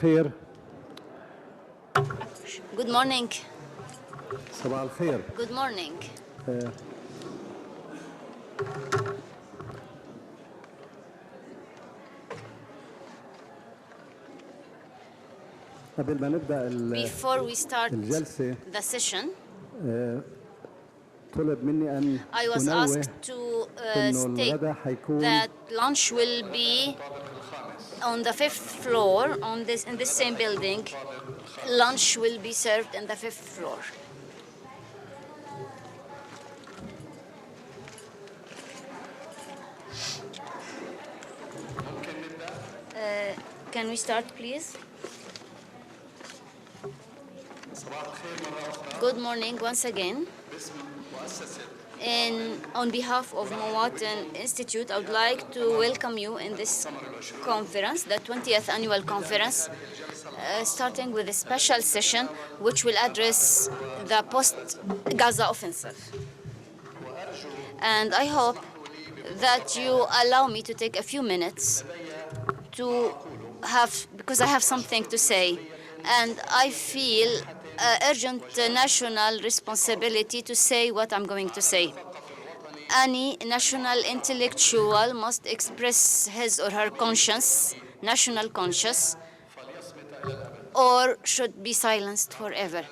خير. Good morning. صباح الخير. Good morning. قبل ما نبدأ Before we start الجلسة the session, طلب مني أن I was أنوه asked to إنه state الغداء حيكون that lunch will be on the fifth floor in this same building. Lunch will be served in the fifth floor. Can we start, please? Good morning once again. On behalf of Muwatin Institute, I would like to welcome you in this conference, the 20th annual conference, starting with a special session which will address the post-Gaza offensive. And I hope that you allow me to take a few minutes because I have something to say. And I feel urgent national responsibility to say what I'm going to say. Any national intellectual must express his or her conscience, national conscience, or should be silenced forever.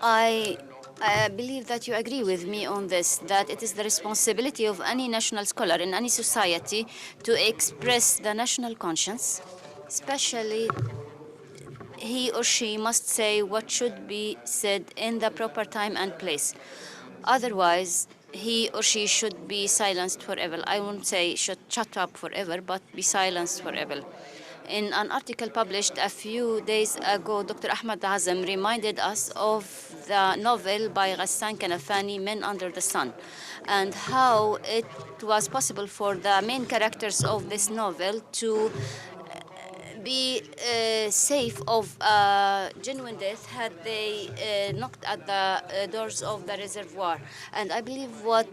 I believe that you agree with me on this, that it is the responsibility of any national scholar in any society to express the national conscience, especially he or she must say what should be said in the proper time and place. Otherwise, he or she should be silenced forever. I won't say should shut up forever, but be silenced forever. In an article published a few days ago, Dr. Ahmad Azam reminded us of the novel by Ghassan Kanafani, Men Under the Sun, and how it was possible for the main characters of this novel to be safe of genuine death had they knocked at the doors of the reservoir. And I believe what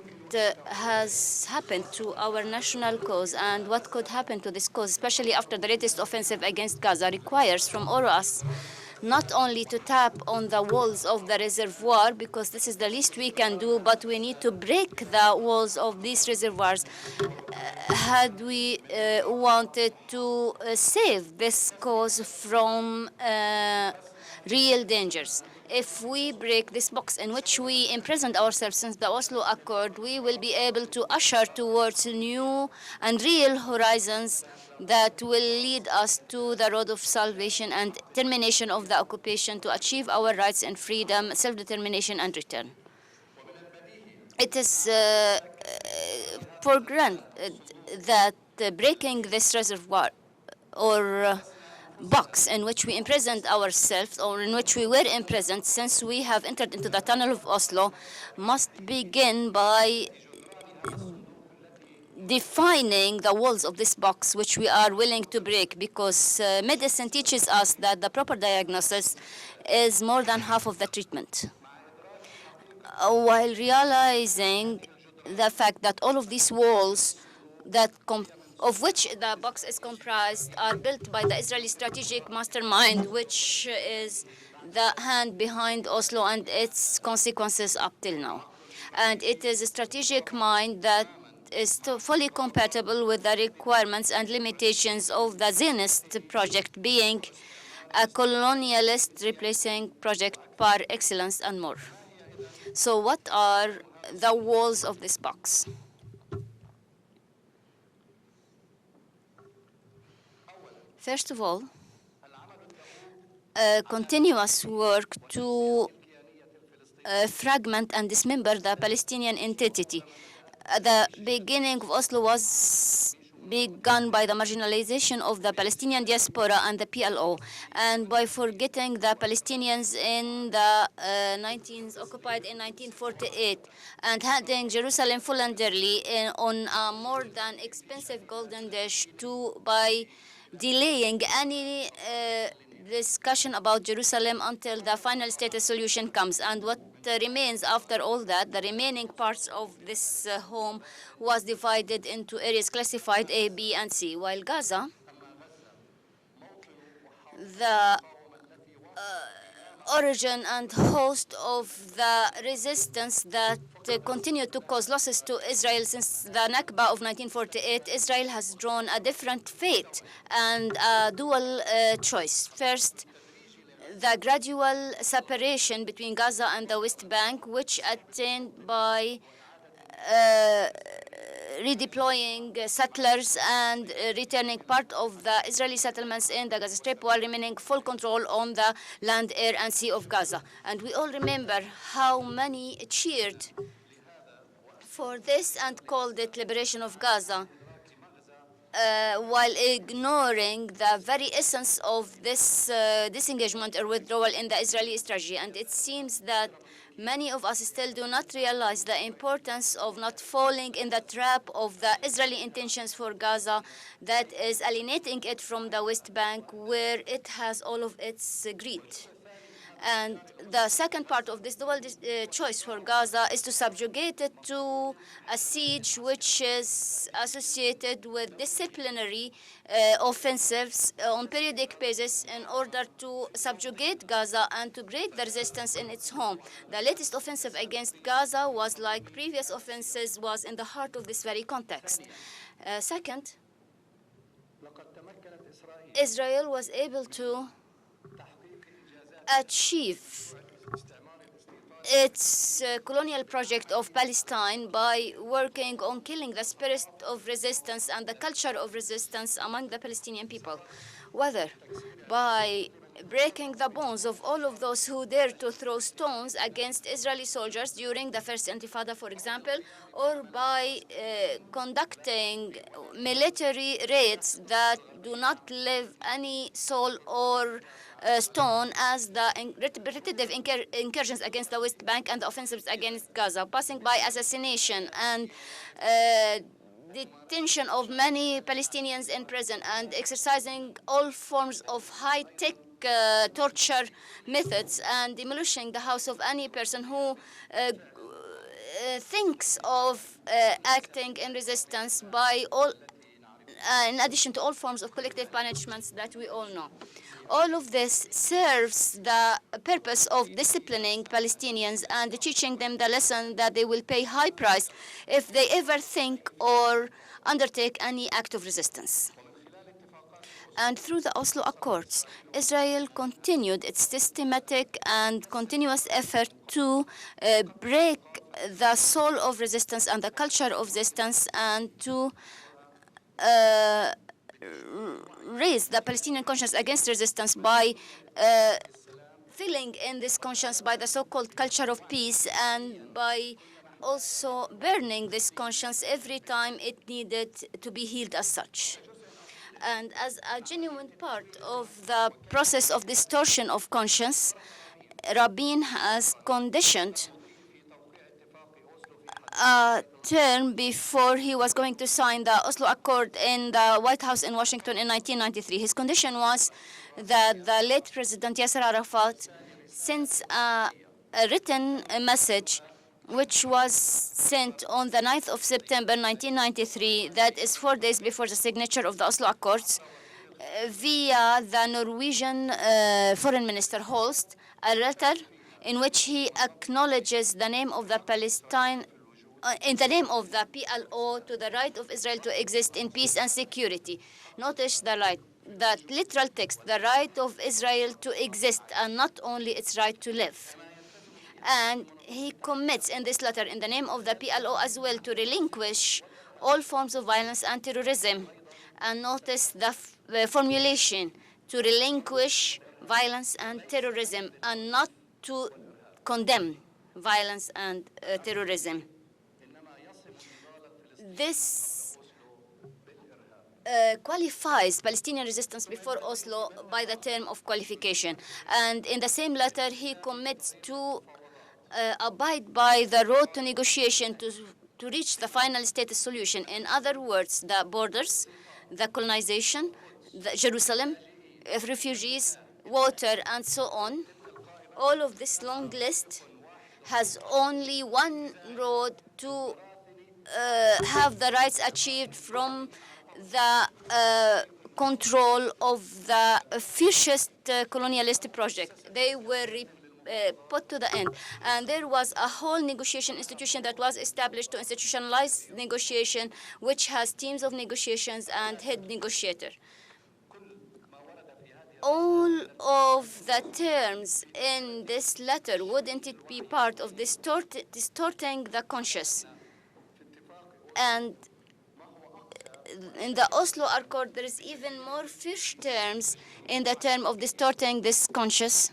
has happened to our national cause and what could happen to this cause, especially after the latest offensive against Gaza, requires from all of us not only to tap on the walls of the reservoir, because this is the least we can do, but we need to break the walls of these reservoirs had we wanted to save this cause from real dangers. If we break this box in which we imprisoned ourselves since the Oslo Accord, we will be able to usher towards new and real horizons that will lead us to the road of salvation and termination of the occupation to achieve our rights and freedom, self-determination, and return. It is for granted that breaking this reservoir or box in which we imprisoned ourselves or in which we were imprisoned since we have entered into the tunnel of Oslo must begin by defining the walls of this box which we are willing to break, because medicine teaches us that the proper diagnosis is more than half of the treatment. While realizing the fact that all of these walls of which the box is comprised are built by the Israeli strategic mastermind, which is the hand behind Oslo and its consequences up till now. And it is a strategic mind that is fully compatible with the requirements and limitations of the Zionist project, being a colonialist replacing project par excellence and more. So what are the walls of this box? First of all, continuous work to fragment and dismember the Palestinian entity. The beginning of Oslo was begun by the marginalization of the Palestinian diaspora and the PLO, and by forgetting the Palestinians in the 19th, occupied in 1948, and handing Jerusalem voluntarily on a more than expensive golden dish by delaying any discussion about Jerusalem until the final status solution comes. And what remains after all that, the remaining parts of this home was divided into areas classified A, B, and C, while Gaza the origin and host of the resistance that continued to cause losses to Israel since the Nakba of 1948, Israel has drawn a different fate and a dual choice. First, the gradual separation between Gaza and the West Bank, which attained by redeploying settlers and returning part of the Israeli settlements in the Gaza Strip while remaining full control on the land, air, and sea of Gaza. And we all remember how many cheered for this and called it liberation of Gaza, while ignoring the very essence of this disengagement or withdrawal in the Israeli strategy. And it seems that many of us still do not realize the importance of not falling in the trap of the Israeli intentions for Gaza that is alienating it from the West Bank, where it has all of its greed. And the second part of this dual choice for Gaza is to subjugate it to a siege which is associated with disciplinary offensives on periodic basis in order to subjugate Gaza and to break the resistance in its home. The latest offensive against Gaza was, like previous offenses, was in the heart of this very context. Second, Israel was able to achieve its colonial project of Palestine by working on killing the spirit of resistance and the culture of resistance among the Palestinian people, whether by breaking the bones of all of those who dared to throw stones against Israeli soldiers during the first Intifada, for example, or by conducting military raids that do not leave any soul or stone as the repetitive incursions against the West Bank and the offensives against Gaza, passing by assassination and detention of many Palestinians in prison and exercising all forms of high-tech torture methods and demolishing the house of any person who thinks of acting in resistance by all, in addition to all forms of collective punishments that we all know. All of this serves the purpose of disciplining Palestinians and teaching them the lesson that they will pay high price if they ever think or undertake any act of resistance. And through the Oslo Accords, Israel continued its systematic and continuous effort to break the soul of resistance and the culture of resistance and to raise the Palestinian conscience against resistance by filling in this conscience by the so-called culture of peace and by also burning this conscience every time it needed to be healed as such. And as a genuine part of the process of distortion of conscience, Rabin has conditioned a term before he was going to sign the Oslo Accord in the White House in Washington in 1993. His condition was that the late President Yasser Arafat sends a written message which was sent on the 9th of September 1993, that is 4 days before the signature of the Oslo Accords, via the Norwegian Foreign Minister Holst, a letter in which he acknowledges the name of the Palestine in the name of the PLO to the right of Israel to exist in peace and security. Notice the right, that literal text, the right of Israel to exist and not only its right to live. And he commits in this letter in the name of the PLO as well to relinquish all forms of violence and terrorism. And notice the formulation, to relinquish violence and terrorism and not to condemn violence and terrorism. This qualifies Palestinian resistance before Oslo by the term of qualification. And in the same letter, he commits to abide by the road to negotiation to reach the final status solution. In other words, the borders, the colonization, the Jerusalem, refugees, water, and so on. All of this long list has only one road to have the rights achieved from the control of the fiercest colonialist project. They were put to the end. And there was a whole negotiation institution that was established to institutionalize negotiation, which has teams of negotiations and head negotiator. All of the terms in this letter, wouldn't it be part of distorting the conscious? And in the Oslo Accord, there is even more fish terms in the term of distorting this conscious,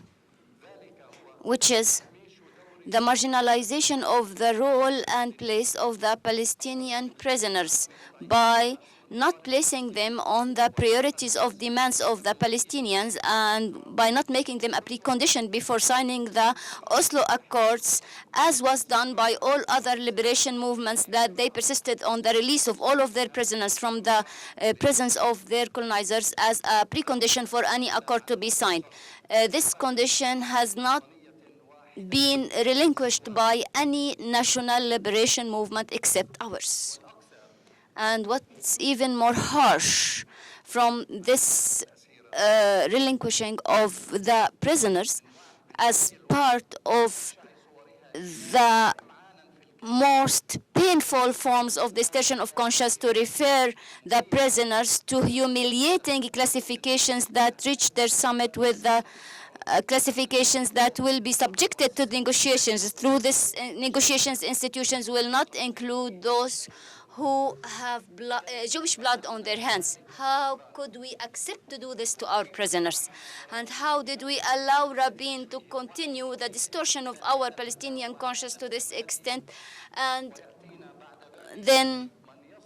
which is the marginalization of the role and place of the Palestinian prisoners by not placing them on the priorities of demands of the Palestinians and by not making them a precondition before signing the Oslo Accords, as was done by all other liberation movements, that they persisted on the release of all of their prisoners from the prisons of their colonizers as a precondition for any accord to be signed. This condition has not been relinquished by any national liberation movement except ours. And what's even more harsh from this relinquishing of the prisoners as part of the most painful forms of distortion of conscience to refer the prisoners to humiliating classifications that reach their summit with the classifications that will be subjected to negotiations. Through this negotiations, institutions will not include those who have Jewish blood on their hands. How could we accept to do this to our prisoners? And how did we allow Rabin to continue the distortion of our Palestinian conscience to this extent? And then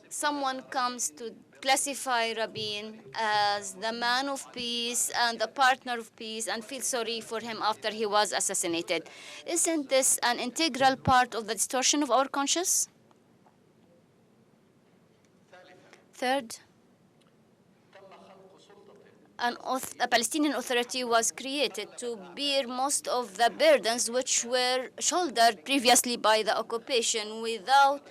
someone comes to classify Rabin as the man of peace and the partner of peace and feel sorry for him after he was assassinated. Isn't this an integral part of the distortion of our conscience? Third, a Palestinian Authority was created to bear most of the burdens which were shouldered previously by the occupation without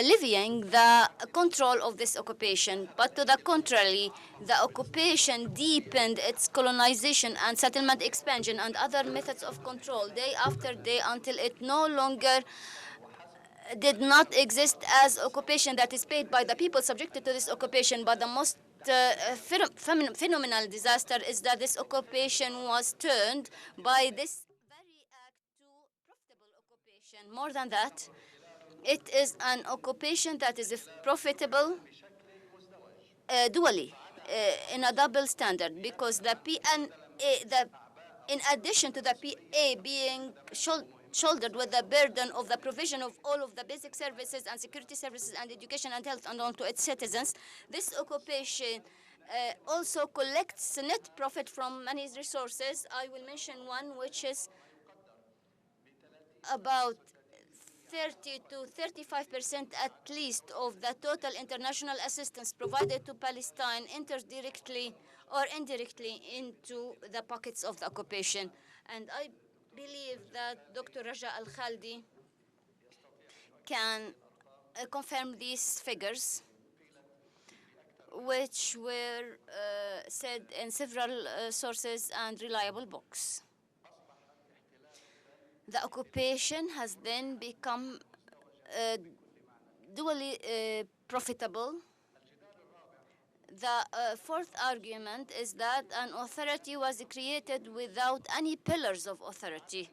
levying the control of this occupation. But to the contrary, the occupation deepened its colonization and settlement expansion and other methods of control day after day until it no longer did not exist as occupation that is paid by the people subjected to this occupation. But the most phenomenal disaster is that this occupation was turned by this very act to profitable occupation. More than that, it is an occupation that is profitable dually, in a double standard, because the PNA, in addition to the PA being shouldered with the burden of the provision of all of the basic services and security services and education and health and on to its citizens, this occupation also collects net profit from many resources. I will mention one, which is about 30 to 35% at least of the total international assistance provided to Palestine enters directly or indirectly into the pockets of the occupation. And I believe that Dr. Raja Al-Khaldi can confirm these figures, which were said in several sources and reliable books. The occupation has then become dually profitable. The fourth argument is that an authority was created without any pillars of authority.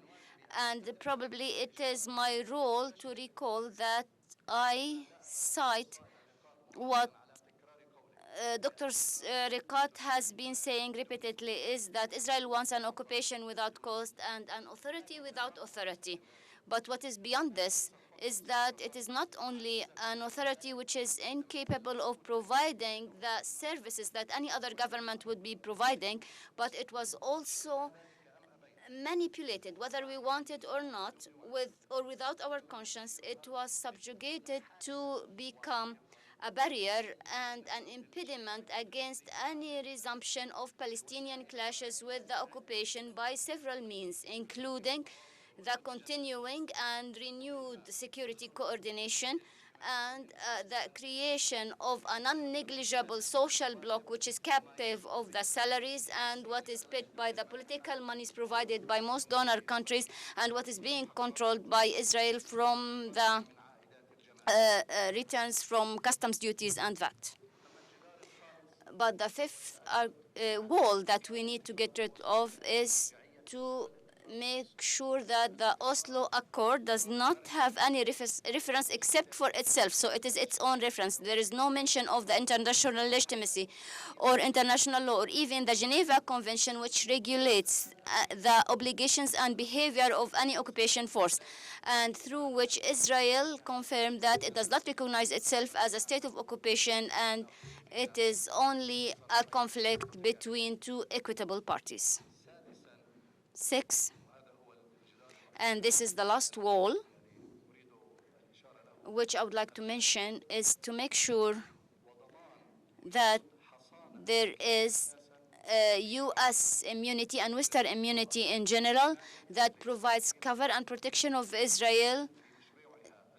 And probably it is my role to recall that I cite what Dr. Rikat has been saying repeatedly, is that Israel wants an occupation without cost and an authority without authority. But what is beyond this is that it is not only an authority which is incapable of providing the services that any other government would be providing, but it was also manipulated, whether we want it or not, with or without our conscience. It was subjugated to become a barrier and an impediment against any resumption of Palestinian clashes with the occupation by several means, including the continuing and renewed security coordination and the creation of a non-negligible social bloc which is captive of the salaries and what is paid by the political monies provided by most donor countries and what is being controlled by Israel from the returns from customs duties and VAT. But the fifth goal that we need to get rid of is to make sure that the Oslo Accord does not have any reference except for itself. So it is its own reference. There is no mention of the international legitimacy or international law or even the Geneva Convention, which regulates the obligations and behavior of any occupation force, and through which Israel confirmed that it does not recognize itself as a state of occupation and it is only a conflict between two equitable parties. 6, and this is the last wall, which I would like to mention, is to make sure that there is U.S. immunity and Western immunity in general that provides cover and protection of Israel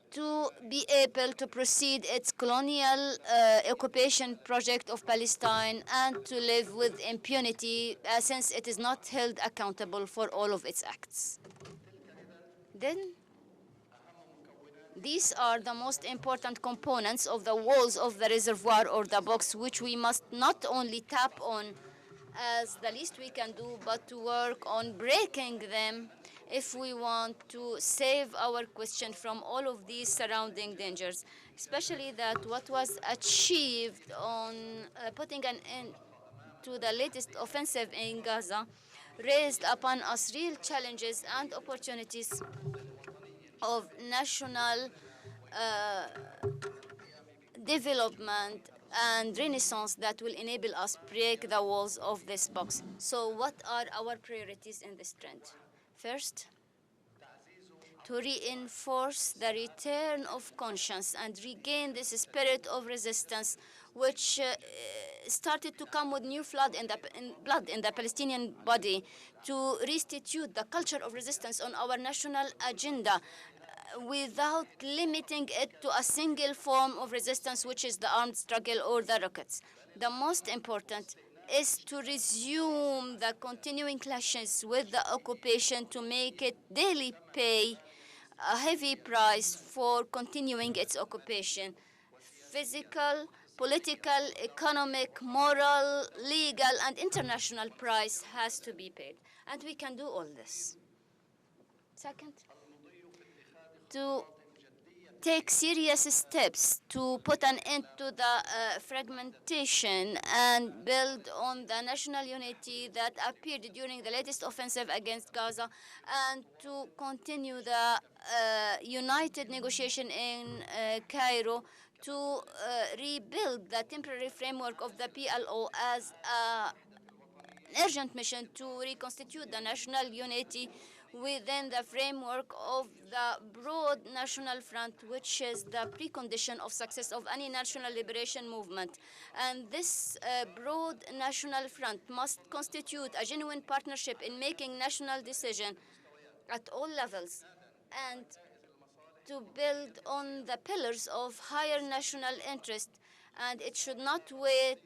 to be able to proceed its colonial occupation project of Palestine and to live with impunity since it is not held accountable for all of its acts. Then, these are the most important components of the walls of the reservoir or the box, which we must not only tap on as the least we can do, but to work on breaking them if we want to save our question from all of these surrounding dangers, especially that what was achieved on putting an end to the latest offensive in Gaza raised upon us real challenges and opportunities of national development and renaissance that will enable us break the walls of this box. So what are our priorities in this trend? First, to reinforce the return of conscience and regain this spirit of resistance which started to come with new blood in the Palestinian body, to restitute the culture of resistance on our national agenda without limiting it to a single form of resistance, which is the armed struggle or the rockets. The most important is to resume the continuing clashes with the occupation to make it daily pay a heavy price for continuing its occupation. Physical, political, economic, moral, legal, and international price has to be paid. And we can do all this. Second, to take serious steps to put an end to the fragmentation and build on the national unity that appeared during the latest offensive against Gaza, and to continue the united negotiation in Cairo to rebuild the temporary framework of the PLO as an urgent mission to reconstitute the national unity within the framework of the broad national front, which is the precondition of success of any national liberation movement. And this broad national front must constitute a genuine partnership in making national decisions at all levels and to build on the pillars of higher national interest, and it should not wait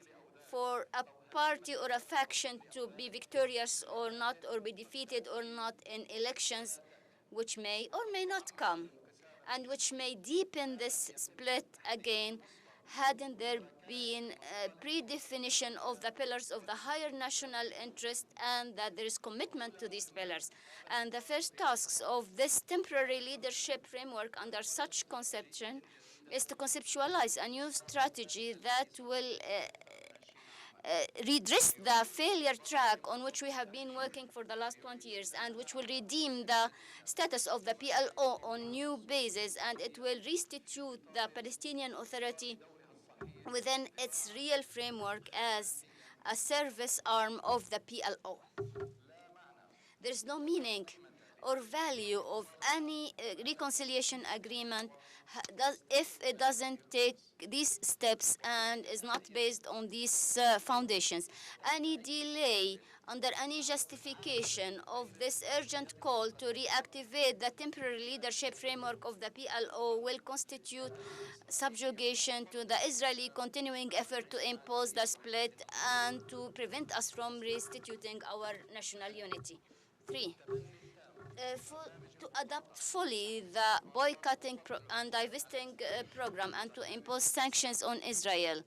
for a party or a faction to be victorious or not, or be defeated or not in elections, which may or may not come, and which may deepen this split again hadn't there been a predefinition of the pillars of the higher national interest and that there is commitment to these pillars. And the first tasks of this temporary leadership framework under such conception is to conceptualize a new strategy that will redress the failure track on which we have been working for the last 20 years and which will redeem the status of the PLO on new bases, and it will restitute the Palestinian Authority within its real framework as a service arm of the PLO. There's no meaning or value of any reconciliation agreement if it doesn't take these steps and is not based on these foundations. Any delay under any justification of this urgent call to reactivate the temporary leadership framework of the PLO will constitute subjugation to the Israeli continuing effort to impose the split and to prevent us from restituting our national unity. 3. To adopt fully the boycotting and divesting program and to impose sanctions on Israel.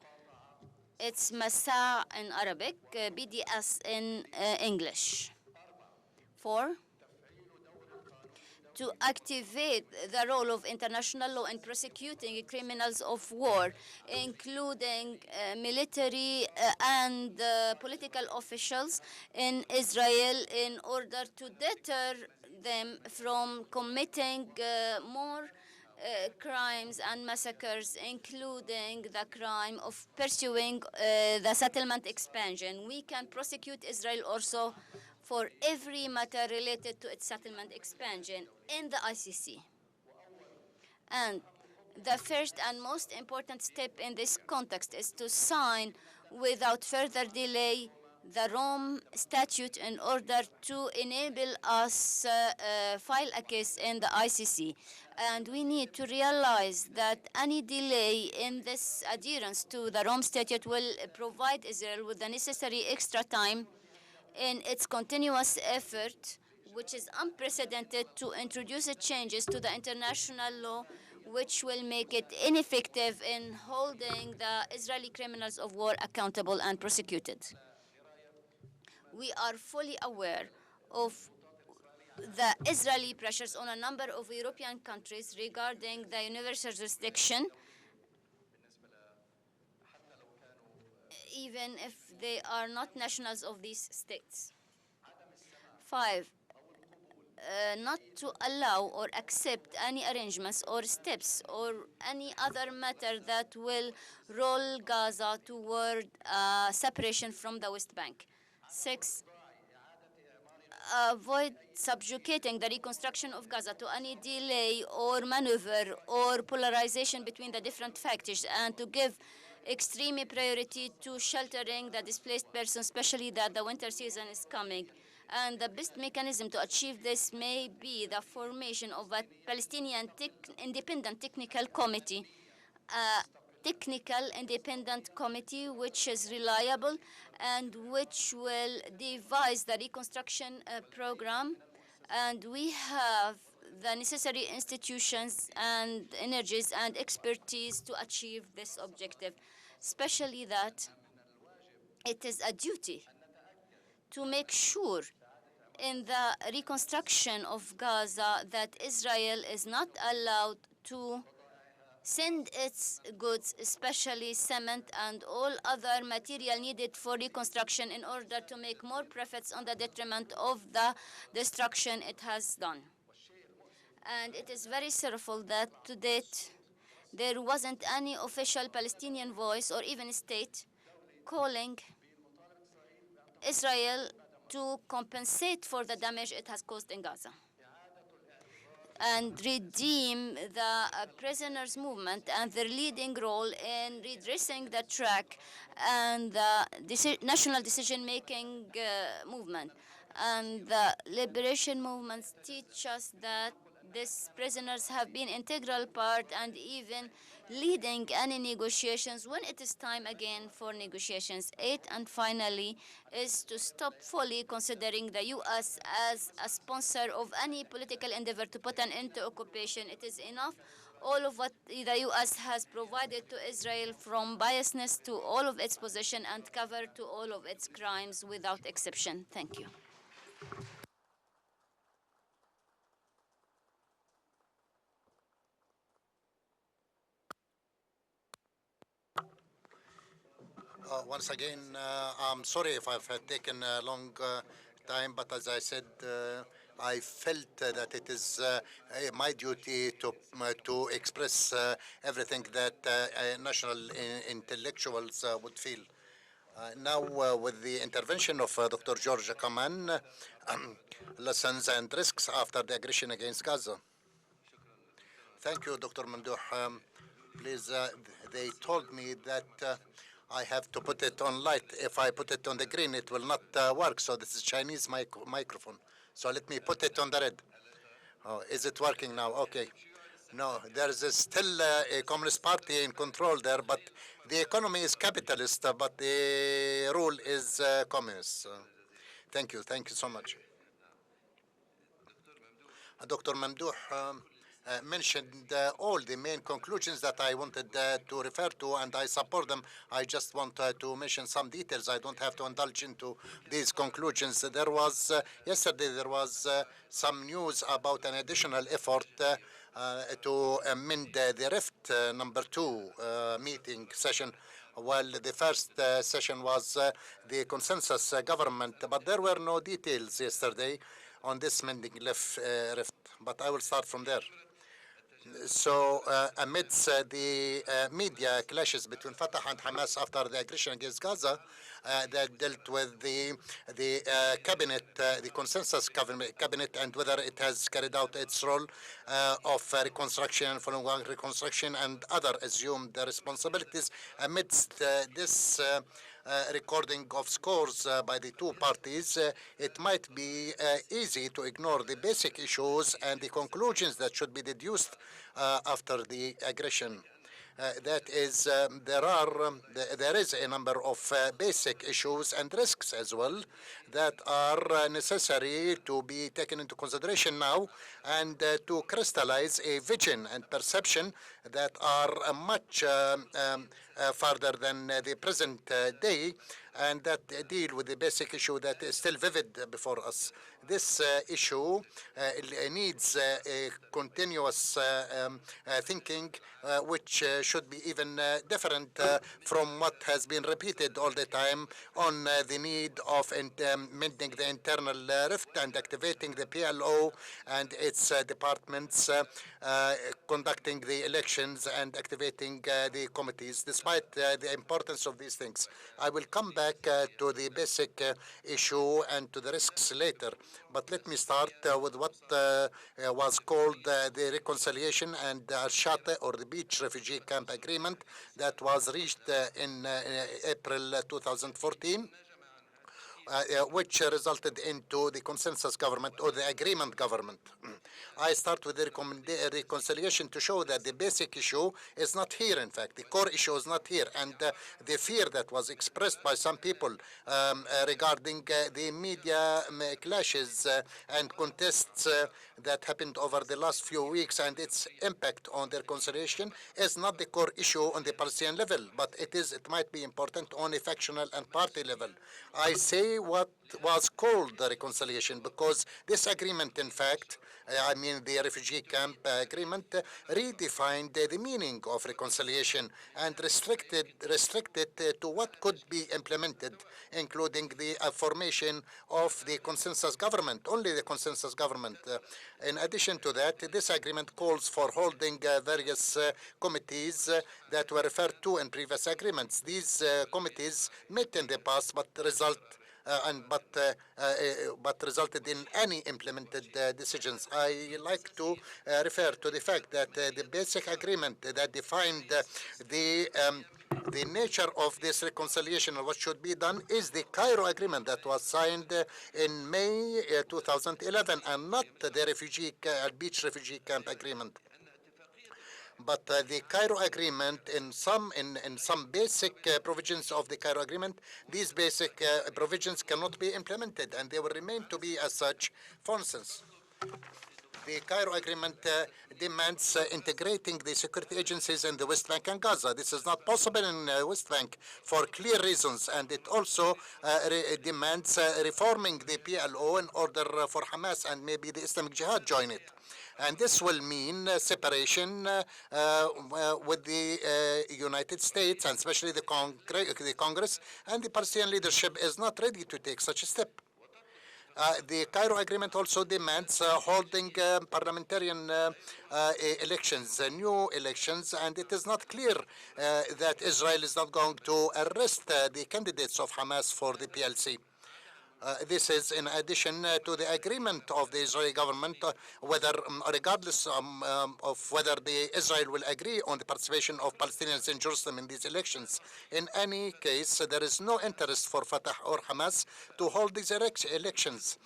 It's Masa in Arabic, BDS in English. 4. To activate the role of international law in prosecuting criminals of war, including military and political officials in Israel, in order to deter them from committing more crimes and massacres, including the crime of pursuing the settlement expansion. We can prosecute Israel also for every matter related to its settlement expansion in the ICC. And the first and most important step in this context is to sign without further delay the Rome Statute in order to enable us file a case in the ICC. And we need to realize that any delay in this adherence to the Rome Statute will provide Israel with the necessary extra time in its continuous effort, which is unprecedented, to introduce changes to the international law which will make it ineffective in holding the Israeli criminals of war accountable and prosecuted. We are fully aware of the Israeli pressures on a number of European countries regarding the universal jurisdiction, even if they are not nationals of these states. 5. Not to allow or accept any arrangements or steps or any other matter that will roll Gaza toward separation from the West Bank. 6. Avoid subjugating the reconstruction of Gaza to any delay or maneuver or polarization between the different factions, and to give extreme priority to sheltering the displaced persons, especially that the winter season is coming. And the best mechanism to achieve this may be the formation of a Palestinian independent technical committee, technical independent committee which is reliable and which will devise the reconstruction program. And we have the necessary institutions and energies and expertise to achieve this objective, especially that it is a duty to make sure in the reconstruction of Gaza that Israel is not allowed to send its goods, especially cement and all other material needed for reconstruction, in order to make more profits on the detriment of the destruction it has done. And it is very sorrowful that to date there wasn't any official Palestinian voice or even state calling Israel to compensate for the damage it has caused in Gaza and redeem the prisoners' movement and their leading role in redressing the track and the national decision-making movement. And the liberation movements teach us that these prisoners have been integral part and even leading any negotiations when it is time again for negotiations. 8, and finally, is to stop fully considering the U.S. as a sponsor of any political endeavor to put an end to occupation. It is enough all of what the U.S. has provided to Israel, from biasness to all of its position and cover to all of its crimes without exception. Thank you. Once again, I'm sorry if I've taken a long time, but as I said, I felt that it is my duty to express everything that national intellectuals would feel. Now, with the intervention of Dr. George Kaman, lessons and risks after the aggression against Gaza. Thank you, Dr. Mamdouh. Please, they told me that I have to put it on light. If I put it on the green, it will not work. So this is Chinese microphone. So let me put it on the red. Oh, is it working now? Okay. No, there is still a Communist Party in control there, but the economy is capitalist, but the rule is communist. Thank you. Thank you so much. Dr. Mamdouh mentioned all the main conclusions that I wanted to refer to, and I support them. I just want to mention some details. I don't have to indulge into these conclusions. There was, yesterday, there was some news about an additional effort to amend the RIFT number 2 meeting session. While the first session was the consensus government, but there were no details yesterday on this mending rift, but I will start from there. So amidst the media clashes between Fatah and Hamas after the aggression against Gaza, that dealt with the cabinet, the consensus cabinet, and whether it has carried out its role of reconstruction, following reconstruction, and other assumed responsibilities. Amidst this recording of scores by the two parties, it might be easy to ignore the basic issues and the conclusions that should be deduced after the aggression. That is, there is a number of basic issues and risks as well that are necessary to be taken into consideration now, and to crystallize a vision and perception that are much further than the present day, and that deal with the basic issue that is still vivid before us. This issue needs a continuous thinking, which should be even different from what has been repeated all the time on the need of mending the internal rift and activating the PLO and its departments, conducting the elections and activating the committees, despite the importance of these things. I will come back to the basic issue and to the risks later. But let me start with what was called the reconciliation and Al-Shati, or the beach refugee camp agreement, that was reached in April 2014. Which resulted into the consensus government or the agreement government. I start with the reconciliation to show that the basic issue is not here, in fact. The core issue is not here. And the fear that was expressed by some people regarding the media clashes and contests that happened over the last few weeks and its impact on the reconciliation is not the core issue on the Palestinian level, but it might be important on a factional and party level. I say what was called the reconciliation because this agreement, in fact, I mean the refugee camp agreement, redefined the meaning of reconciliation and restricted to what could be implemented, including the formation of the consensus government, only the consensus government. In addition to that, this agreement calls for holding various committees that were referred to in previous agreements. These committees met in the past, but resulted in any implemented decisions. I like to refer to the fact that the basic agreement that defined the nature of this reconciliation and what should be done is the Cairo Agreement that was signed in May 2011, and not the beach refugee camp agreement. But the Cairo Agreement, in some basic provisions of the Cairo Agreement, these basic provisions cannot be implemented, and they will remain to be as such. For instance, the Cairo Agreement demands integrating the security agencies in the West Bank and Gaza. This is not possible in the West Bank for clear reasons, and it also demands reforming the PLO in order for Hamas and maybe the Islamic Jihad join it. And this will mean separation with the United States, and especially the Congress, and the Palestinian leadership is not ready to take such a step. The Cairo Agreement also demands holding parliamentarian elections, new elections, and it is not clear that Israel is not going to arrest the candidates of Hamas for the PLC. This is in addition to the agreement of the Israeli government, whether, regardless of whether Israel will agree on the participation of Palestinians in Jerusalem in these elections. In any case, there is no interest for Fatah or Hamas to hold these elections.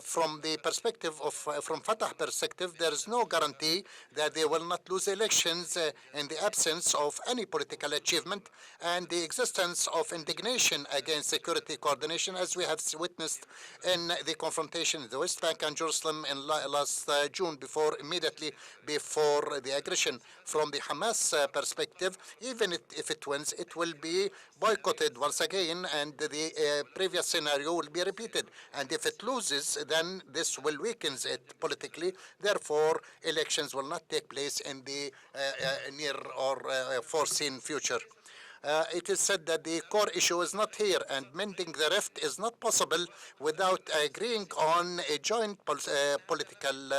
From the perspective of, from Fatah perspective, there is no guarantee that they will not lose elections in the absence of any political achievement and the existence of indignation against security coordination, as we have witnessed in the confrontation in the West Bank and Jerusalem in last June, immediately before the aggression. From the Hamas perspective, even if it wins, it will be boycotted once again, and the previous scenario will be repeated. And if it loses, then this will weaken it politically. Therefore, elections will not take place in the near or foreseen future. It is said that the core issue is not here, and mending the rift is not possible without agreeing on a joint political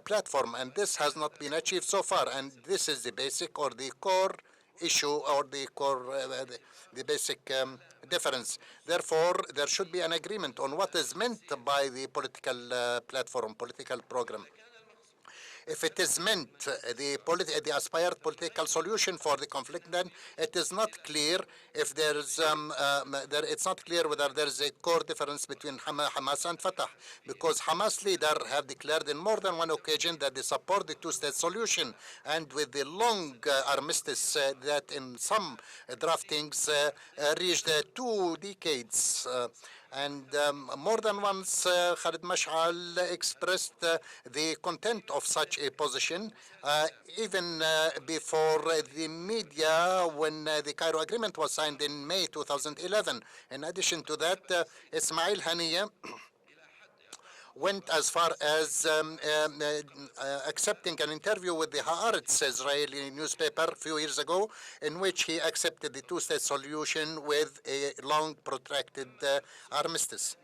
platform, and this has not been achieved so far. And this is the basic or the core issue or the core, the basic difference. Therefore, there should be an agreement on what is meant by the political platform, political program. If it is meant the aspired political solution for the conflict, then it is not clear if there is it's not clear whether there is a core difference between Hamas and Fatah, because Hamas leaders have declared in more than one occasion that they support the two-state solution, and with the long armistice that in some draftings reached 2 decades. And more than once, Khalid Mash'al expressed the content of such a position, even before the media when the Cairo Agreement was signed in May 2011. In addition to that, Ismail Haniyeh went as far as accepting an interview with the Haaretz Israeli newspaper a few years ago, in which he accepted the two-state solution with a long, protracted armistice.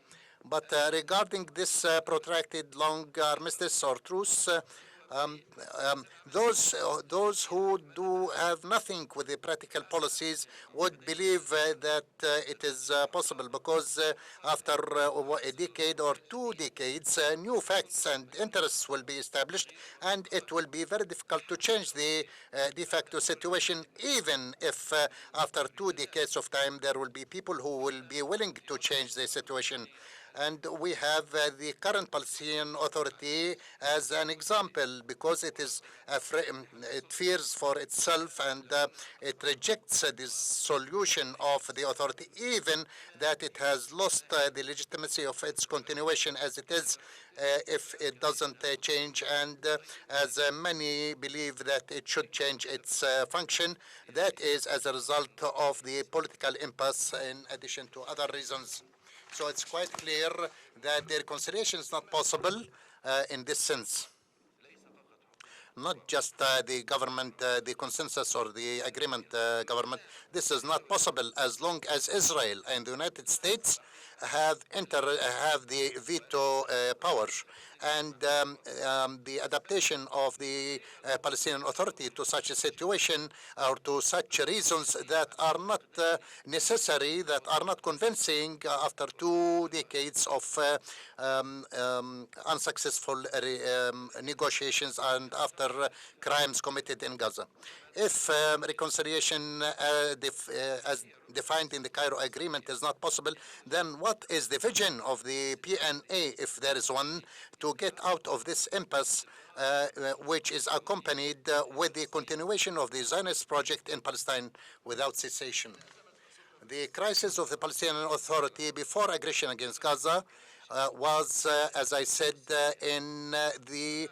But regarding this protracted long armistice or truce, those who do have nothing with the practical policies would believe that it is possible, because after a decade or 2 decades, new facts and interests will be established, and it will be very difficult to change the de facto situation, even if after 2 decades of time there will be people who will be willing to change the situation. And we have the current Palestinian Authority as an example, because it fears for itself, and it rejects this solution of the authority, even that it has lost the legitimacy of its continuation as it is if it doesn't change, and as many believe that it should change its function. That is as a result of the political impasse, in addition to other reasons. So it's quite clear that the reconciliation is not possible in this sense. Not just the government, the consensus or the agreement government. This is not possible as long as Israel and the United States have the veto power, and the adaptation of the Palestinian Authority to such a situation or to such reasons that are not necessary, that are not convincing after 2 decades of unsuccessful negotiations and after crimes committed in Gaza. If reconciliation as defined in the Cairo Agreement is not possible, then what is the vision of the PNA, if there is one, to get out of this impasse, which is accompanied with the continuation of the Zionist project in Palestine without cessation? The crisis of the Palestinian Authority before aggression against Gaza was, as I said, in the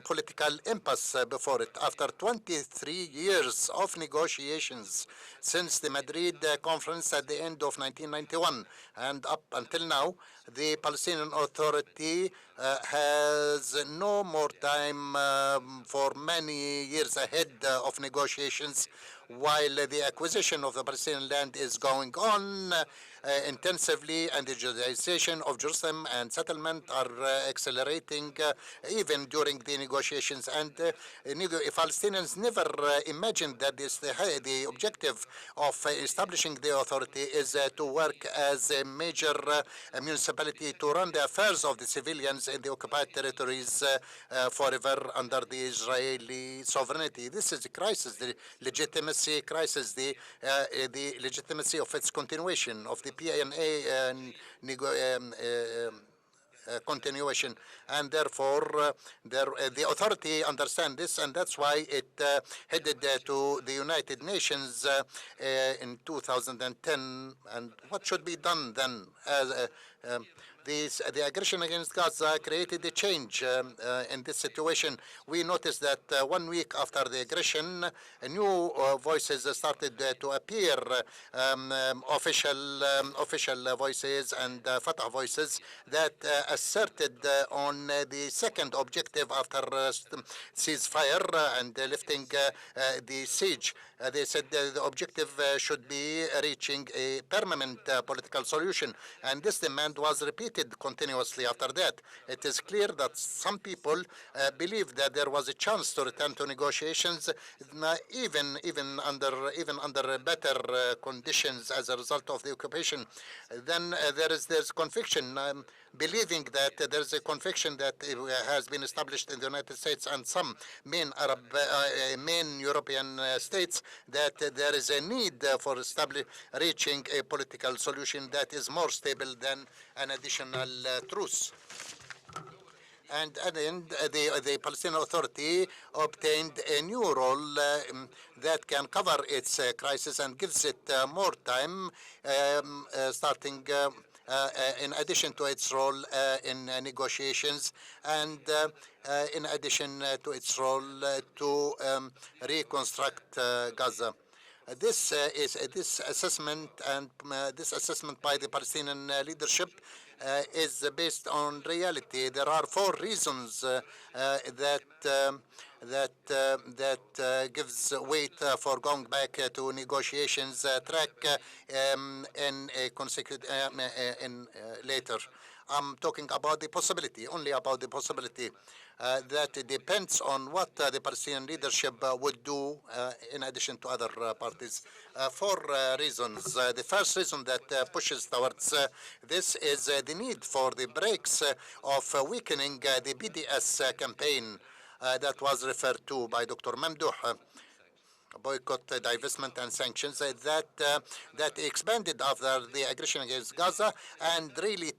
political impasse before it. After 23 years of negotiations since the Madrid conference at the end of 1991 and up until now, the Palestinian Authority has no more time for many years ahead of negotiations, while the acquisition of the Palestinian land is going on intensively, and the Judaization of Jerusalem and settlement are accelerating even during the negotiations. And Palestinians never imagined that the objective of establishing the authority is to work as a major municipality to run the affairs of the civilians in the occupied territories forever under the Israeli sovereignty. This is a crisis, the legitimacy crisis, the legitimacy of its continuation, of the PNA continuation, and therefore the authority understands this, and that's why it headed to the United Nations in 2010. And what should be done then? The aggression against Gaza created a change in this situation. We noticed that 1 week after the aggression, new voices started to appear, official voices and Fatah voices that asserted on the second objective after ceasefire and lifting the siege. They said the objective should be reaching a permanent political solution, and this demand was repeated continuously after that. It is clear that some people believe that there was a chance to return to negotiations, even under better conditions as a result of the occupation. Then there's conviction. Believing that there's a conviction that has been established in the United States and some main European states that there is a need for reaching a political solution that is more stable than an additional truce. And at the end, the Palestinian Authority obtained a new role that can cover its crisis and gives it more time, starting in addition to its role in negotiations and in addition to its role to reconstruct Gaza. This assessment by the Palestinian leadership is based on reality. There are 4 reasons that gives weight for going back to negotiations track in a consecutive later. I'm talking about the possibility, only about the possibility that depends on what the Palestinian leadership would do in addition to other parties. 4 reasons. The first reason that pushes towards this is the need for the breaks of weakening the BDS campaign that was referred to by Dr. Mamdouh. Boycott, divestment, and sanctions that expanded after the aggression against Gaza and really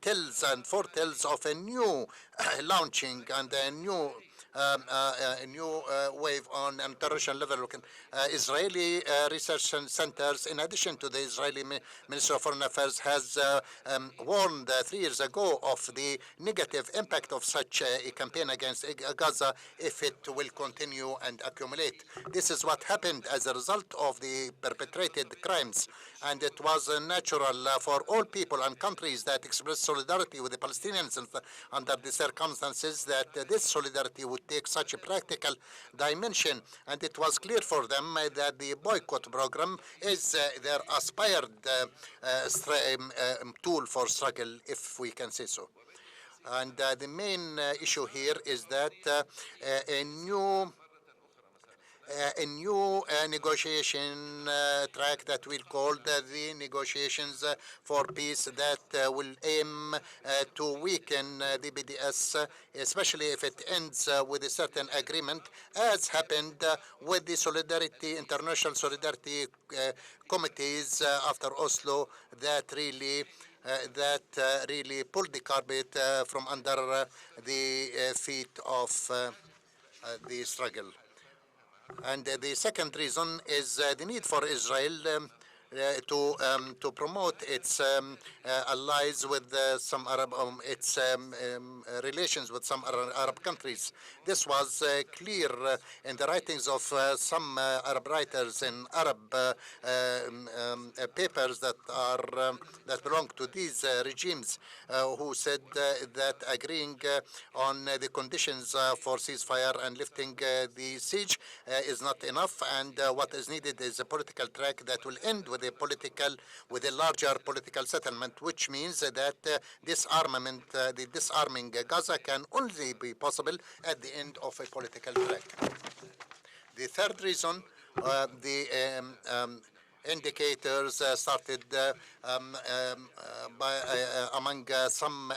foretells of a new launching and a new wave on international level. Israeli research centers, in addition to the Israeli Ministry of Foreign Affairs, has warned 3 years ago of the negative impact of such a campaign against Gaza if it will continue and accumulate. This is what happened as a result of the perpetrated crimes, and it was natural for all people and countries that expressed solidarity with the Palestinians under the circumstances that this solidarity would take such a practical dimension, and it was clear for them that the boycott program is their aspired tool for struggle, if we can say so. And the main issue here is that a new negotiation track that we'll call the negotiations for peace that will aim to weaken the BDS, especially if it ends with a certain agreement, as happened with the international solidarity committees after Oslo that really pulled the carpet from under the feet of the struggle. And the second reason is the need for Israel to promote its allies with some Arab, its relations with some Arab countries. This was clear in the writings of some Arab writers in Arab papers that belong to these regimes, who said that agreeing on the conditions for ceasefire and lifting the siege is not enough, and what is needed is a political track that will end with a larger political settlement, which means that the disarming Gaza can only be possible at the end of a political track. The third reason, the indicators started among some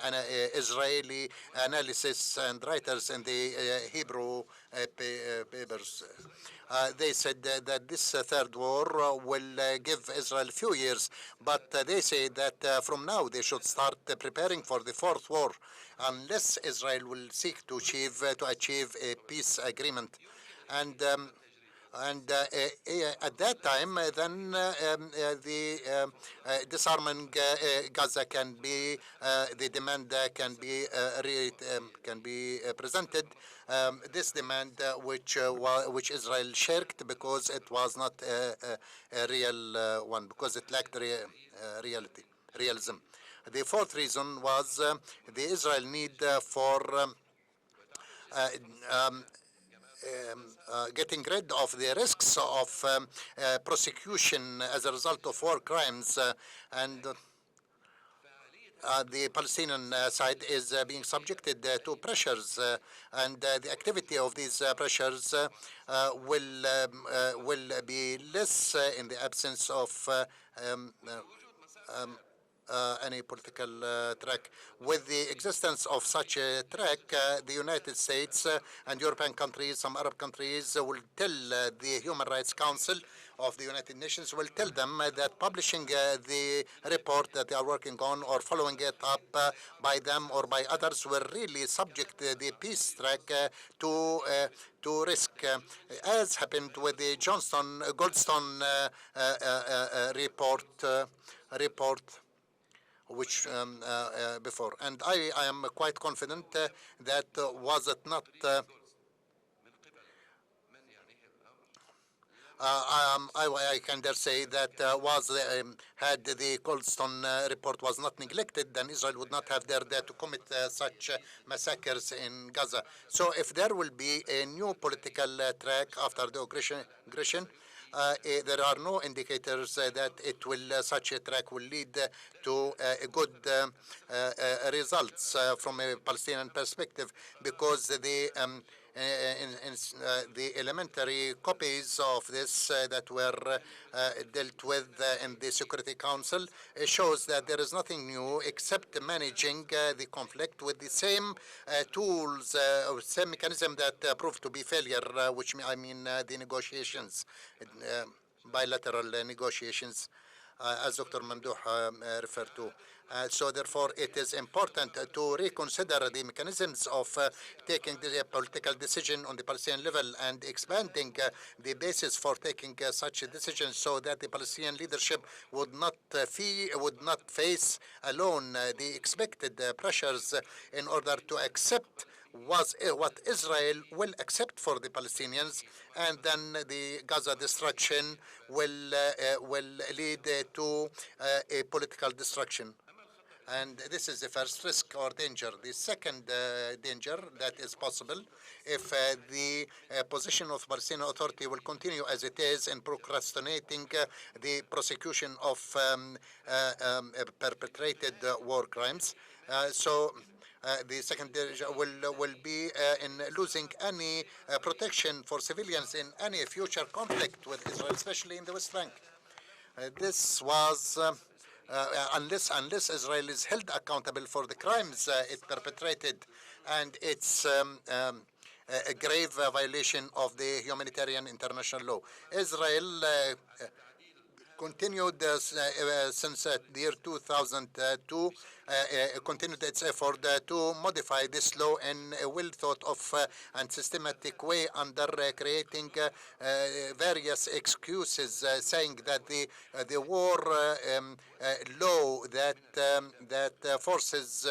Israeli analysts and writers in the Hebrew papers. They said that this third war will give Israel a few years, but they say that from now they should start preparing for the fourth war, unless Israel will seek to achieve a peace agreement. And at that time, then the disarming Gaza can be the demand can be presented. This demand, which Israel shirked because it was not a real one, because it lacked realism. The fourth reason was the Israel need for getting rid of the risks of prosecution as a result of war crimes, and the Palestinian side is being subjected to pressures, and the activity of these pressures will be less in the absence of any political track. With the existence of such a track, the United States and European countries, some Arab countries, will tell the Human Rights Council of the United Nations, will tell them that publishing the report that they are working on or following it up by them or by others will really subject the peace track to risk, as happened with the Goldstone report, which before. And I am quite confident that was it not I can dare say that had the Goldstone report was not neglected, then Israel would not have dared to commit such massacres in Gaza. So if there will be a new political track after the aggression, there are no indicators that such a track will lead to good results from a Palestinian perspective, because the elementary copies of this that were dealt with in the Security Council shows that there is nothing new except managing the conflict with the same tools, or same mechanism that proved to be failure, which I mean the negotiations, bilateral negotiations, as Dr. Mamdouh referred to. So therefore, it is important to reconsider the mechanisms of taking the political decision on the Palestinian level and expanding the basis for taking such a decision, so that the Palestinian leadership would not face alone the expected pressures in order to accept what Israel will accept for the Palestinians, and then the Gaza destruction will lead to a political destruction. And this is the first risk or danger. The second danger that is possible, if the position of the Palestinian Authority will continue as it is in procrastinating the prosecution of perpetrated war crimes. The second danger will be in losing any protection for civilians in any future conflict with Israel, especially in the West Bank. This was unless Israel is held accountable for the crimes it perpetrated and its a grave violation of the humanitarian international law. Israel continued since the year 2002, continued its effort to modify this law in a well thought of and systematic way under creating various excuses, saying that the war law that forces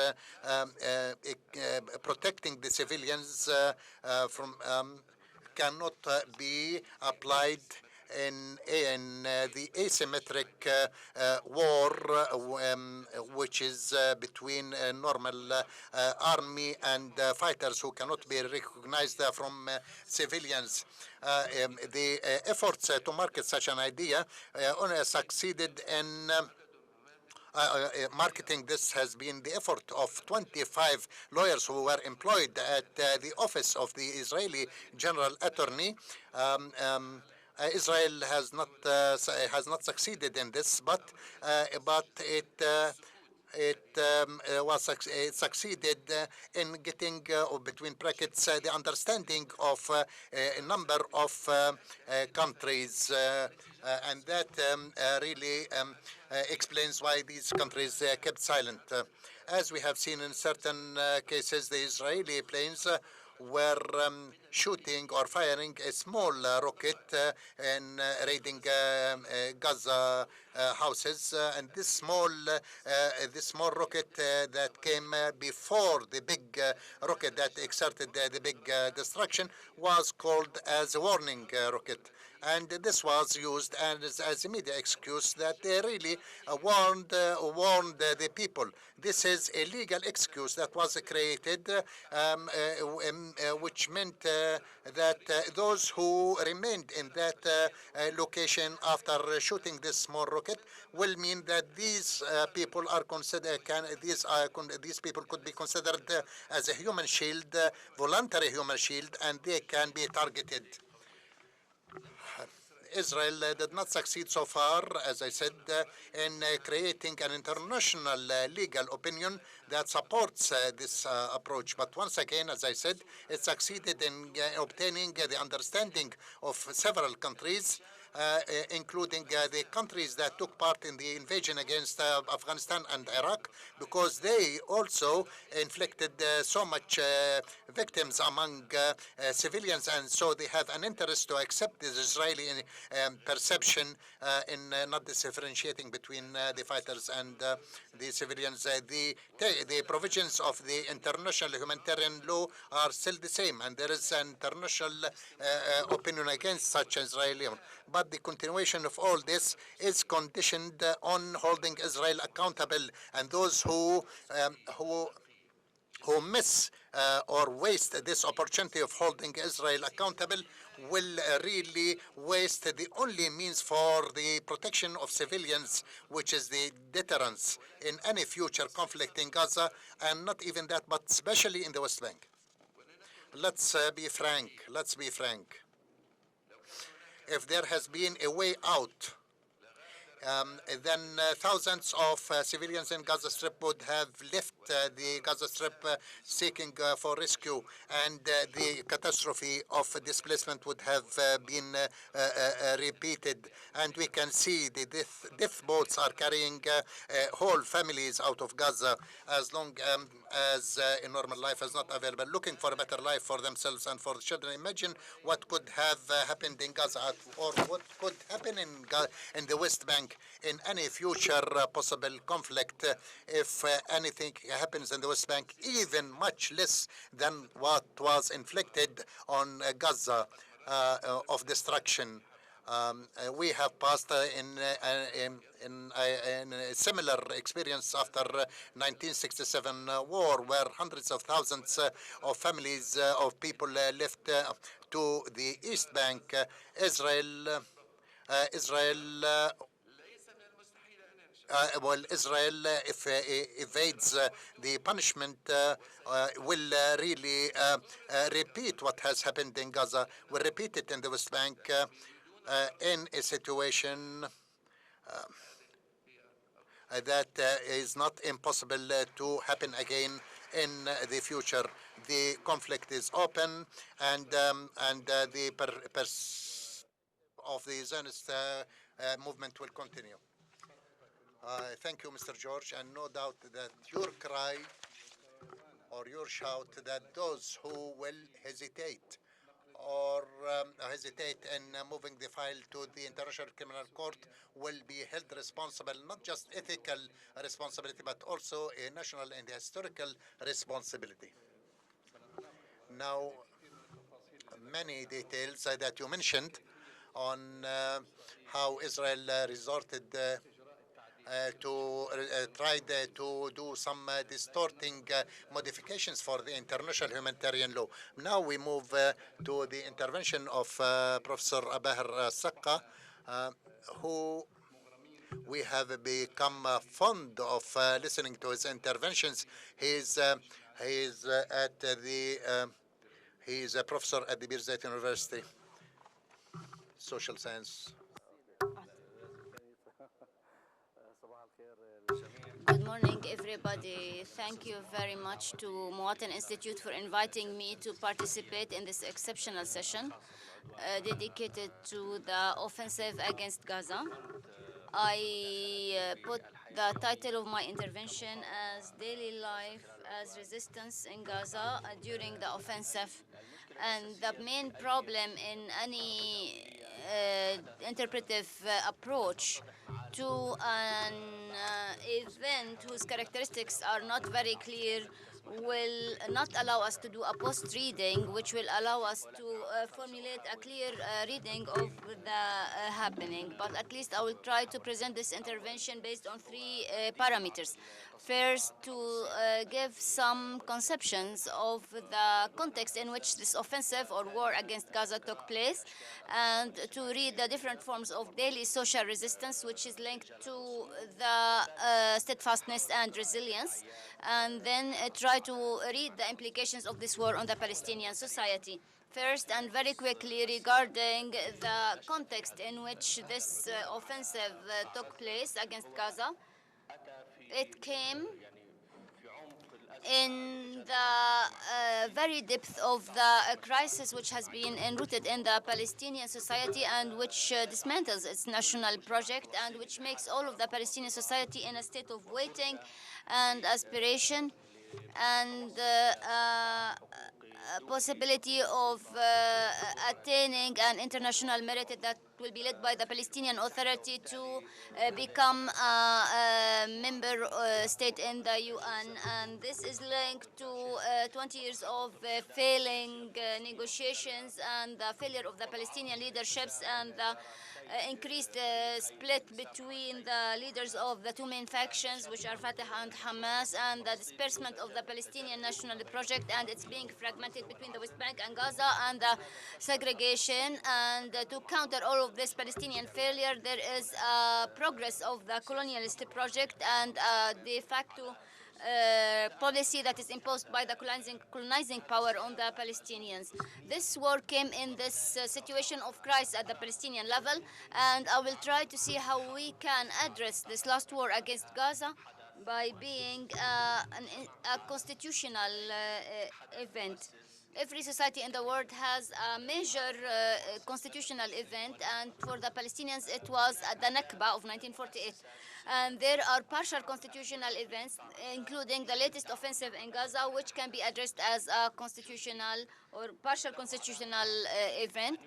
protecting the civilians from cannot be applied in the asymmetric war, which is between normal army and fighters who cannot be recognized from civilians. The efforts to market such an idea only succeeded in marketing this has been the effort of 25 lawyers who were employed at the office of the Israeli General Attorney. Israel has not succeeded in this, but it succeeded in getting, between brackets, the understanding of a number of countries, and that really explains why these countries kept silent. As we have seen in certain cases, the Israeli planes were shooting or firing a small rocket and raiding Gaza houses, and this small rocket that came before the big rocket that exerted the big destruction was called as a warning rocket. And this was used as a media excuse that they really warned the people. This is a legal excuse that was created, which meant that those who remained in that location after shooting this small rocket will mean that these people are considered these people could be considered as a human shield, voluntary human shield, and they can be targeted. Israel did not succeed so far, as I said, in creating an international legal opinion that supports this approach. But once again, as I said, it succeeded in obtaining the understanding of several countries, including the countries that took part in the invasion against Afghanistan and Iraq, because they also inflicted so much victims among civilians, and so they have an interest to accept this Israeli perception in not differentiating between the fighters and the civilians. The provisions of the international humanitarian law are still the same, and there is an international opinion against such Israeli. But the continuation of all this is conditioned on holding Israel accountable, and those who miss or waste this opportunity of holding Israel accountable will really waste the only means for the protection of civilians, which is the deterrence in any future conflict in Gaza, and not even that, but especially in the West Bank. Let's be frank. Let's be frank. If there has been a way out, then thousands of civilians in Gaza Strip would have left the Gaza Strip seeking for rescue, and the catastrophe of displacement would have been repeated. And we can see the death boats are carrying whole families out of Gaza as long as a normal life is not available, looking for a better life for themselves and for the children. Imagine what could have happened in Gaza, or what could happen in the West Bank in any future possible conflict if anything happens in the West Bank, even much less than what was inflicted on Gaza of destruction. We have passed in a similar experience after 1967 war, where hundreds of thousands of families of people left to the East Bank. Israel if evades the punishment, will really repeat what has happened in Gaza, will repeat it in the West Bank in a situation that is not impossible to happen again in the future. The conflict is open, and the of the Zionist movement will continue. Thank you, Mr. George, and no doubt that your cry or your shout that those who will hesitate or hesitate in moving the file to the International Criminal Court will be held responsible, not just ethical responsibility, but also a national and historical responsibility. Now, many details that you mentioned on how Israel resorted tried to do some distorting modifications for the international humanitarian law. Now we move to the intervention of Professor Abahar Sakka, who we have become fond of listening to his interventions. He's at the he's a professor at the Birzeit University, social science. Good morning, everybody. Thank you very much to Muwatin Institute for inviting me to participate in this exceptional session dedicated to the offensive against Gaza. I put the title of my intervention as Daily Life as Resistance in Gaza during the offensive. And the main problem in any interpretive approach to an event whose characteristics are not very clear will not allow us to do a post reading, which will allow us to formulate a clear reading of the happening. But at least I will try to present this intervention based on three parameters. First, to give some conceptions of the context in which this offensive or war against Gaza took place, and to read the different forms of daily social resistance, which is linked to the steadfastness and resilience, and then try to read the implications of this war on the Palestinian society. First, and very quickly, regarding the context in which this offensive took place against Gaza, it came in the very depth of the crisis which has been enrooted in the Palestinian society and which dismantles its national project and which makes all of the Palestinian society in a state of waiting and aspiration and possibility of attaining an international merit that will be led by the Palestinian Authority to become a member state in the UN. And this is linked to 20 years of failing negotiations and the failure of the Palestinian leaderships and the increased split between the leaders of the two main factions, which are Fatah and Hamas, and the disbursement of the Palestinian National Project, and it's being fragmented between the West Bank and Gaza, and the segregation. And to counter all of this Palestinian failure, there is a progress of the colonialist project and de facto policy that is imposed by the colonizing power on the Palestinians. This war came in this situation of crisis at the Palestinian level, and I will try to see how we can address this last war against Gaza by being a constitutional event. Every society in the world has a major constitutional event, and for the Palestinians it was the Nakba of 1948. And there are partial constitutional events, including the latest offensive in Gaza, which can be addressed as a constitutional or partial constitutional event,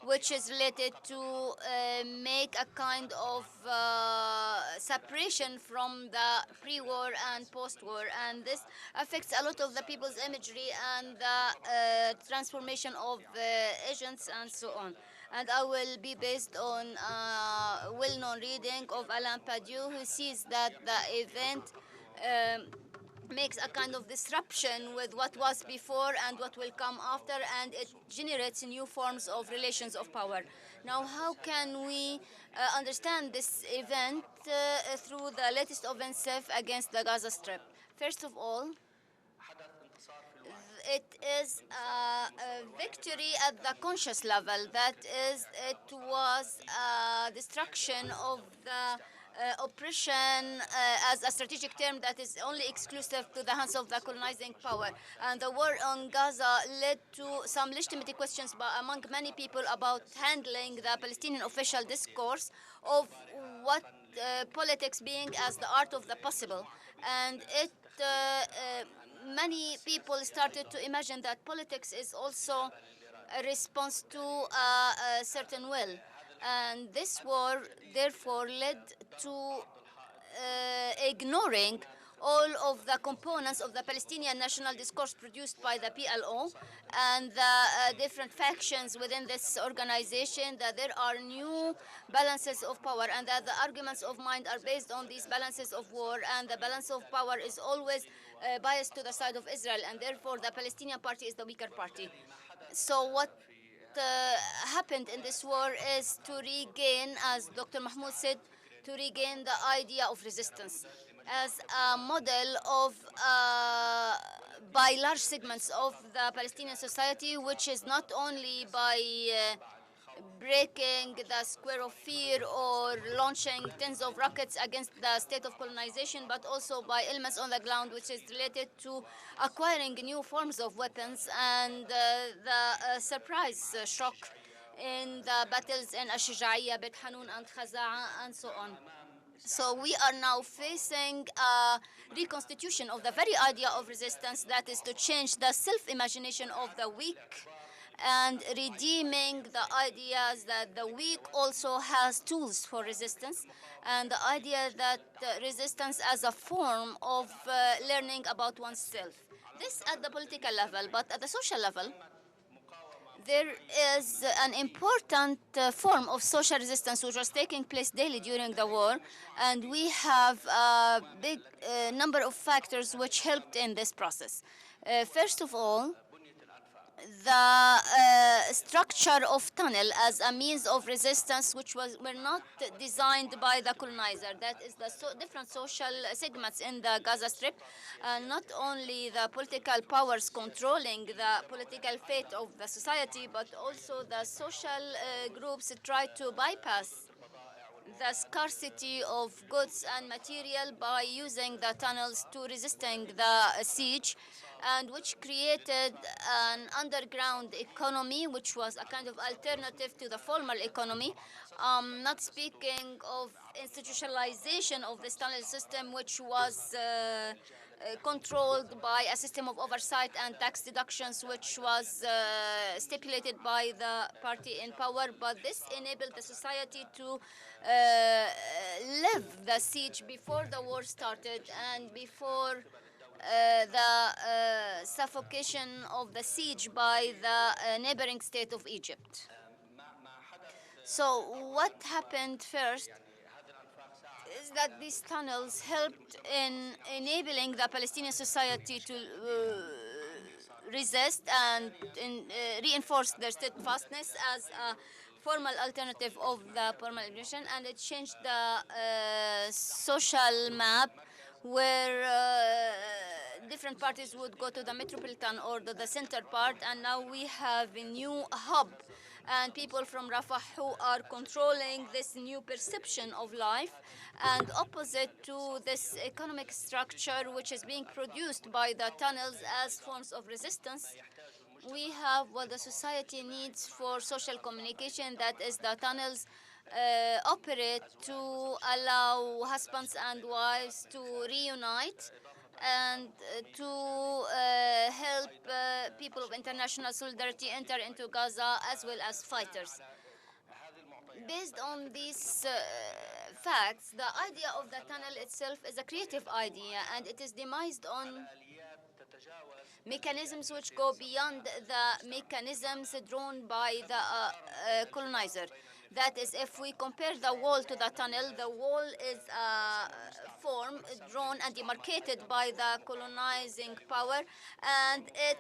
which is related to make a kind of separation from the pre-war and post-war. And this affects a lot of the people's imagery and the transformation of agents and so on. And I will be based on a well-known reading of Alain Padieu, who sees that the event makes a kind of disruption with what was before and what will come after, and it generates new forms of relations of power. Now, how can we understand this event through the latest offensive against the Gaza Strip? First of all, it is a victory at the conscious level. That is, it was a destruction of the oppression as a strategic term that is only exclusive to the hands of the colonizing power. And the war on Gaza led to some legitimate questions among many people about handling the Palestinian official discourse of what politics being as the art of the possible. And many people started to imagine that politics is also a response to a certain will. And this war, therefore, led to ignoring all of the components of the Palestinian national discourse produced by the PLO and the different factions within this organization, that there are new balances of power and that the arguments of mind are based on these balances of war, and the balance of power is always biased to the side of Israel, and therefore the Palestinian party is the weaker party. So what uh, happened in this war is to regain, as Dr. Mahmoud said, to regain the idea of resistance as a model of by large segments of the Palestinian society, which is not only by breaking the square of fear or launching tens of rockets against the state of colonization, but also by elements on the ground, which is related to acquiring new forms of weapons and the surprise shock in the battles in Ash-Shuja'iyya, Bet Hanun, and Khaza'a, and so on. So we are now facing a reconstitution of the very idea of resistance, that is to change the self-imagination of the weak and redeeming the ideas that the weak also has tools for resistance, and the idea that resistance as a form of learning about oneself. This at the political level, but at the social level, there is an important form of social resistance which was taking place daily during the war, and we have a big number of factors which helped in this process. First of all, the structure of tunnel as a means of resistance, which were not designed by the colonizer. That is the different social segments in the Gaza Strip, not only the political powers controlling the political fate of the society, but also the social groups tried to bypass the scarcity of goods and material by using the tunnels to resisting the siege, and which created an underground economy which was a kind of alternative to the formal economy. Not speaking of institutionalization of this tunnel system, which was controlled by a system of oversight and tax deductions, which was stipulated by the party in power. But this enabled the society to live the siege before the war started and before the suffocation of the siege by the neighboring state of Egypt. So what happened first is that these tunnels helped in enabling the Palestinian society to resist and reinforce their steadfastness as a formal alternative of the formal administration, and it changed the social map where different parties would go to the metropolitan or the center part, and now we have a new hub and people from Rafah who are controlling this new perception of life, and opposite to this economic structure which is being produced by the tunnels as forms of resistance. We have what the society needs for social communication, that is the tunnels operate to allow husbands and wives to reunite and to help people of international solidarity enter into Gaza as well as fighters. Based on these facts, the idea of the tunnel itself is a creative idea, and it is demised on mechanisms which go beyond the mechanisms drawn by the colonizer. That is, if we compare the wall to the tunnel, the wall is a form drawn and demarcated by the colonizing power, and it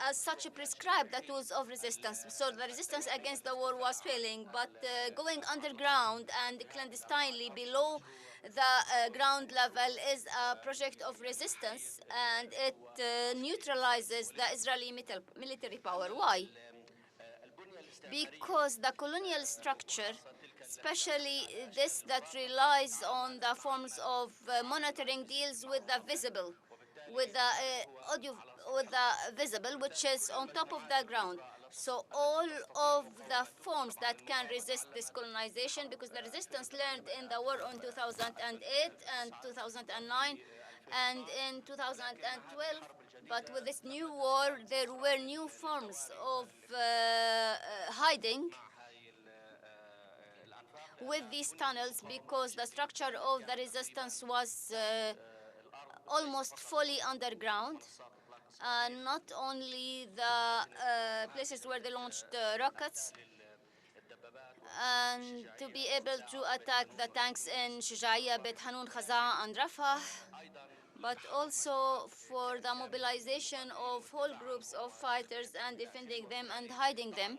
as such prescribed the tools of resistance. So the resistance against the war was failing, but going underground and clandestinely below the ground level is a project of resistance, and it neutralizes the Israeli military power. Why? Because the colonial structure especially this that relies on the forms of monitoring deals with the visible, with the audio, with the visible, which is on top of the ground. So all of the forms that can resist this colonization, because the resistance learned in the war in 2008 and 2009 and in 2012, but with this new war, there were new forms of hiding with these tunnels, because the structure of the resistance was almost fully underground. Not only the places where they launched rockets, and to be able to attack the tanks in Shujaiya, Bet Hanun, Khaza, and Rafah, but also for the mobilization of whole groups of fighters and defending them and hiding them.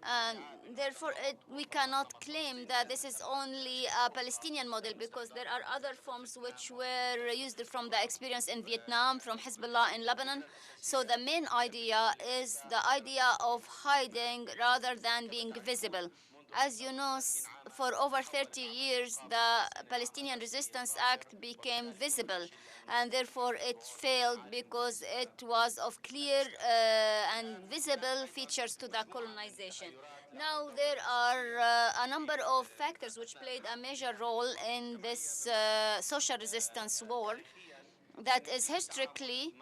And therefore, we cannot claim that this is only a Palestinian model, because there are other forms which were used from the experience in Vietnam, from Hezbollah in Lebanon. So the main idea is the idea of hiding rather than being visible. As you know, for over 30 years, the Palestinian Resistance Act became visible, and therefore it failed because it was of clear and visible features to the colonization. Now, there are a number of factors which played a major role in this social resistance war. That is, historically,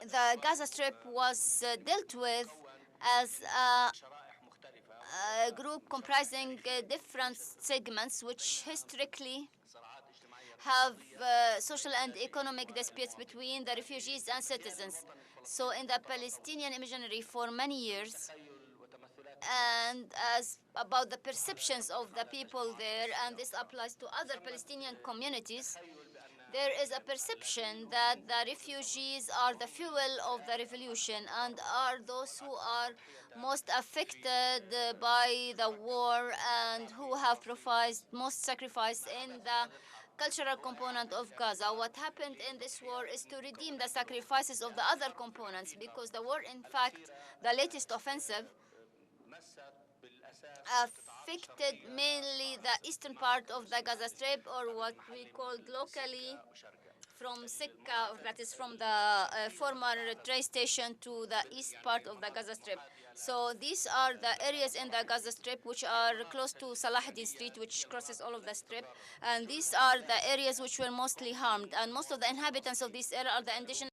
the Gaza Strip was dealt with as a group comprising different segments which historically have social and economic disputes between the refugees and citizens. So in the Palestinian imaginary for many years, and as about the perceptions of the people there, and this applies to other Palestinian communities, there is a perception that the refugees are the fuel of the revolution and are those who are most affected by the war and who have provided most sacrifice in the cultural component of Gaza. What happened in this war is to redeem the sacrifices of the other components, because the war, in fact, the latest offensive, affected mainly the eastern part of the Gaza Strip, or what we called locally from Sikka, that is from the former train station to the east part of the Gaza Strip. So these are the areas in the Gaza Strip which are close to Salahuddin Street, which crosses all of the strip. And these are the areas which were mostly harmed. And most of the inhabitants of this area are the indigenous